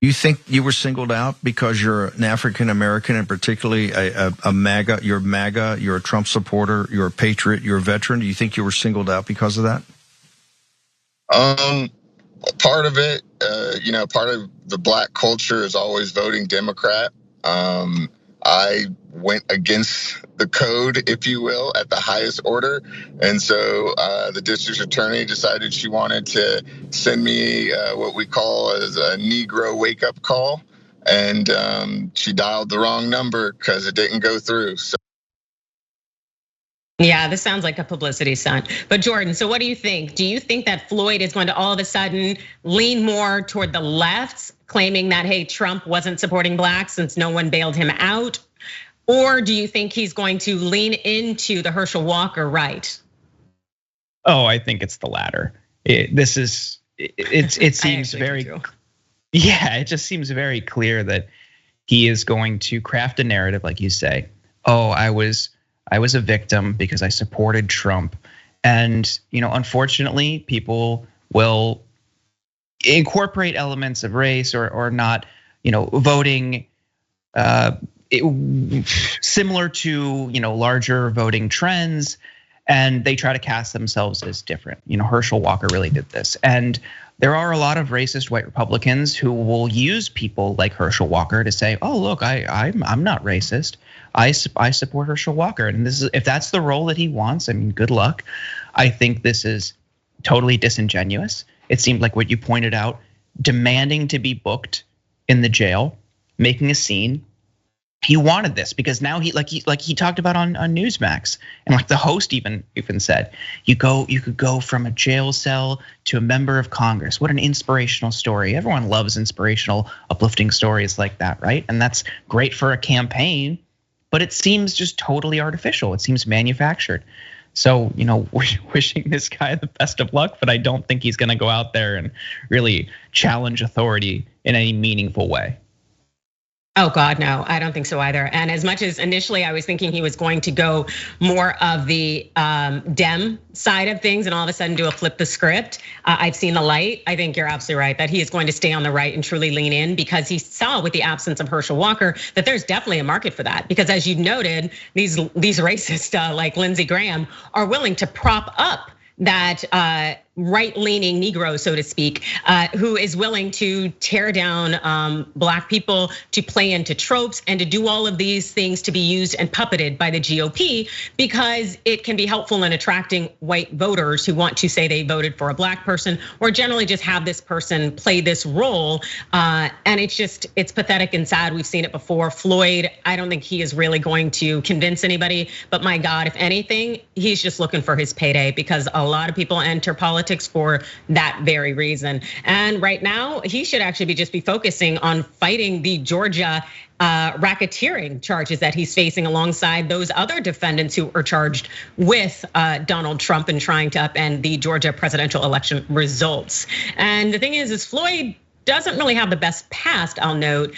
You think you were singled out because you're an African American, and particularly a MAGA? You're MAGA. You're a Trump supporter. You're a patriot. You're a veteran. Do you think you were singled out because of that? Part of it, part of the black culture is always voting Democrat. I went against the code, if you will, at the highest order. And so the district attorney decided she wanted to send me what we call as a Negro wake-up call. And she dialed the wrong number because it didn't go through. So. Yeah, this sounds like a publicity stunt. But Jordan, so what do you think? Do you think that Floyd is going to all of a sudden lean more toward the left, claiming that, hey, Trump wasn't supporting blacks since no one bailed him out? Or do you think he's going to lean into the Herschel Walker right? Oh, I think it's the latter. It seems very, yeah, it just seems very clear that he is going to craft a narrative, like you say. Oh, I was a victim because I supported Trump. And, unfortunately, people will incorporate elements of race or not, voting similar to, larger voting trends. And they try to cast themselves as different. Herschel Walker really did this. And there are a lot of racist white Republicans who will use people like Herschel Walker to say, oh, look, I'm not racist. I support Herschel Walker. And if that's the role that he wants, I mean, good luck. I think this is totally disingenuous. It seemed like what you pointed out, demanding to be booked in the jail, making a scene. He wanted this because now he talked about on Newsmax, and like the host even said, you could go from a jail cell to a member of Congress. What an inspirational story. Everyone loves inspirational, uplifting stories like that, right? And that's great for a campaign, but it seems just totally artificial. It seems manufactured. So, wishing this guy the best of luck, but I don't think he's gonna go out there and really challenge authority in any meaningful way. Oh God, no, I don't think so either. And as much as initially I was thinking he was going to go more of the Dem side of things and all of a sudden do a flip the script, I've seen the light. I think you're absolutely right that he is going to stay on the right and truly lean in because he saw with the absence of Herschel Walker that there's definitely a market for that. Because as you noted, these racists like Lindsey Graham are willing to prop up that right-leaning Negro, so to speak, who is willing to tear down black people, to play into tropes, and to do all of these things to be used and puppeted by the GOP because it can be helpful in attracting white voters who want to say they voted for a black person or generally just have this person play this role. And it's pathetic and sad. We've seen it before. Floyd, I don't think he is really going to convince anybody, but my God, if anything, he's just looking for his payday because a lot of people enter politics for that very reason. And right now, he should actually just be focusing on fighting the Georgia racketeering charges that he's facing alongside those other defendants who are charged with Donald Trump and trying to upend the Georgia presidential election results. And the thing is Floyd doesn't really have the best past, I'll note.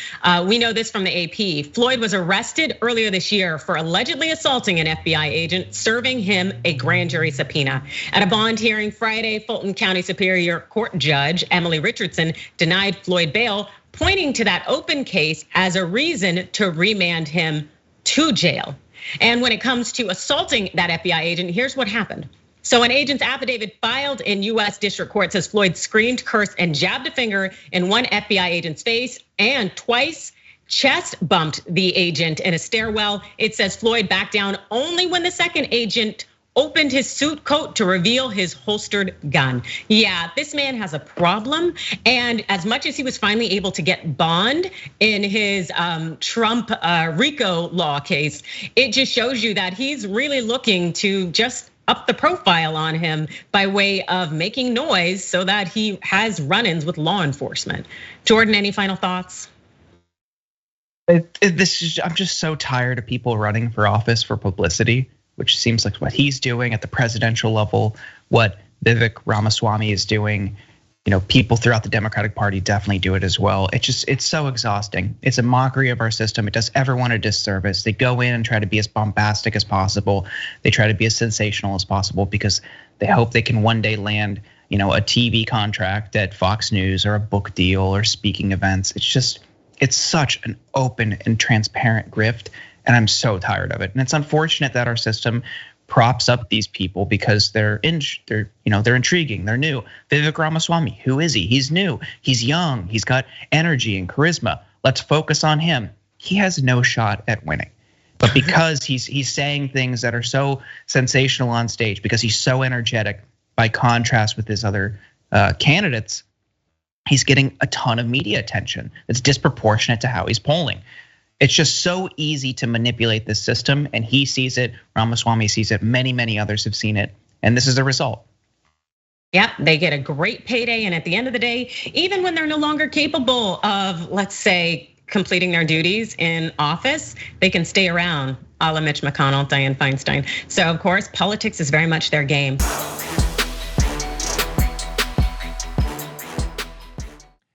We know this from the AP. Floyd was arrested earlier this year for allegedly assaulting an FBI agent, serving him a grand jury subpoena. At a bond hearing Friday, Fulton County Superior Court Judge Emily Richardson denied Floyd bail, pointing to that open case as a reason to remand him to jail. And when it comes to assaulting that FBI agent, here's what happened. So an agent's affidavit filed in US District Court says Floyd screamed, cursed, and jabbed a finger in one FBI agent's face and twice chest bumped the agent in a stairwell. It says Floyd backed down only when the second agent opened his suit coat to reveal his holstered gun. Yeah, this man has a problem. And as much as he was finally able to get bond in his Trump RICO law case, it just shows you that he's really looking to just up the profile on him by way of making noise so that he has run-ins with law enforcement. Jordan, any final thoughts? I'm just so tired of people running for office for publicity, which seems like what he's doing at the presidential level, what Vivek Ramaswamy is doing. People throughout the Democratic Party definitely do it as well. It's so exhausting. It's a mockery of our system. It does everyone a disservice. They go in and try to be as bombastic as possible. They try to be as sensational as possible because they hope they can one day land, a TV contract at Fox News or a book deal or speaking events. It's such an open and transparent grift, and I'm so tired of it. And it's unfortunate that our system props up these people because they're intriguing, they're new. Vivek Ramaswamy, who is he? He's new, he's young, he's got energy and charisma. Let's focus on him. He has no shot at winning. But because he's saying things that are so sensational on stage, because he's so energetic by contrast with his other candidates, he's getting a ton of media attention. It's disproportionate to how he's polling. It's just so easy to manipulate this system, and he sees it, Ramaswamy sees it, many others have seen it, and this is the result. Yep, they get a great payday, and at the end of the day, even when they're no longer capable of, let's say, completing their duties in office, they can stay around, a la Mitch McConnell, Dianne Feinstein. So of course, politics is very much their game.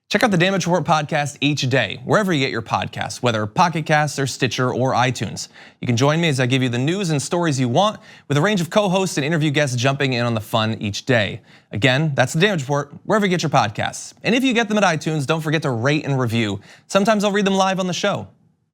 Check out the Damage Report podcast each day, wherever you get your podcasts, whether Pocket Casts or Stitcher or iTunes. You can join me as I give you the news and stories you want, with a range of co-hosts and interview guests jumping in on the fun each day. Again, that's the Damage Report, wherever you get your podcasts. And if you get them at iTunes, don't forget to rate and review. Sometimes I'll read them live on the show.